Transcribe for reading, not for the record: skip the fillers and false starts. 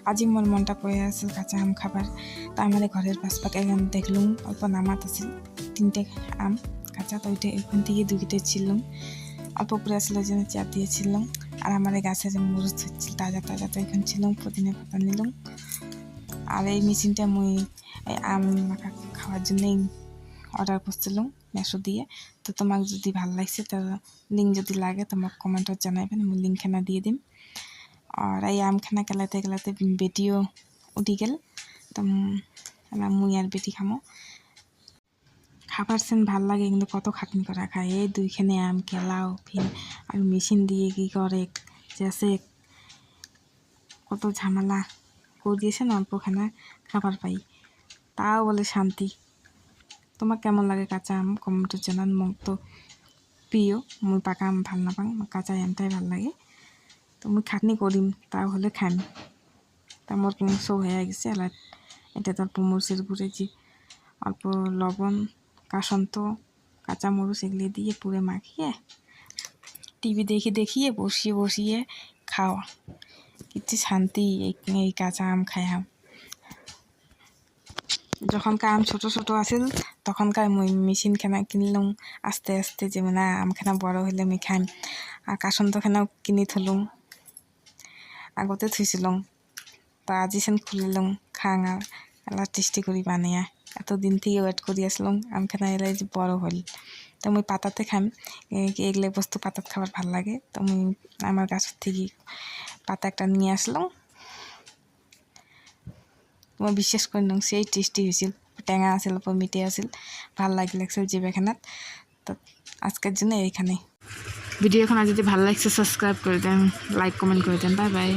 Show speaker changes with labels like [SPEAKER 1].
[SPEAKER 1] আজি মোর মনটা কয়ে আছিল কাঁচা আম খাবার। তা আমাদের ঘরের পাশপাকে দেখলুম অল্প নামাত আছিল 3টে আম কাঁচা, তো ওইটা ওইখান থেকে 2 ছিলাম, অল্প করে আসলে যেন চাপ দিয়েছিলাম। আর আমাদের গাছে যে মরুচ হচ্ছিল তাজা তাজা, তো এখানে ছিলাম, পুদিনা পাতা নিলাম। আর এই মেশিনটা মুই এই আম মাখা খাওয়ার জন্যই অর্ডার করছিলাম মেশো দিয়ে। তো তোমাকে যদি ভালো লাগছে তো লিঙ্ক যদি লাগে তোমাকে কমেন্টত জানাইবেন, মুই লিঙ্কখানা দিয়ে দিম। আর এই আমখানা গেলাতে গেলাতে বেটিও উঠি গেল, তো মুই আর বেটি খামো। খাবার সেন ভাল লাগে কিন্তু কত খাটনি করা খায়, এই 2খানে আম কেলাও ফির আর মেশিন দিয়ে কি করে জেসে কত ঝামেলা করে দিয়েছে না, অল্পখানা খাবার পাই তাও বলে শান্তি। তোমার কেমন লাগে কাঁচা আম কমেন্টে জানান। মোক তো প্রিয়, মুই পাকা আম ভাল নাপাং, কাঁচা আমটাই ভাল লাগে। তো মুই খাটনি করিম তাও হলে খাম। তা মোর শো হয়ে গেছে। আর এটা তো অল্প মরিচের গুঁড়ে যে অল্প লবণ কাসন্ত কাঁচা মরিচ এগুলি দিয়ে পুরে মাখিয়ে টিভি দেখিয়ে বসিয়ে খাওয়া, কিচ্ছু শান্তি এই কাঁচা আম খাইয়াম। যখনকার আম ছোট ছোট আছিল তখনকার মুই মেশিনখানা কিনলুম আস্তে আস্তে, যেমন আমখানা বড় হইলে আমি খাইম। আর কাসন্তখানাও কিনি থলুম, আগতে থুইছিলুম, তা আজি সেন খুলিলুম খাং আর এলা টেস্টি করি বানিয়া। এতদিন থেকে ওয়েট করি আসলাম আমখানা এলাই যে বড় হল। তো মুই পাতাতে খাম, এগুলো বস্তু পাতাত খাবার ভাল লাগে। তো মুই আমার গাছের থেকে পাতা একটা নিয়ে আসলাম। তোমার বিশ্বাস করি না সেই টেস্টি হয়েছিল, টেঙা আছিল মিঠে আছিল, ভাল লাগিল জিভেখানাত। তো আজকের জন্য এইখানে ভিডিও। এখন যদি ভালো লাগছে সাবস্ক্রাইব করে দেন, লাইক কমেন্ট করে দেন। Bye bye.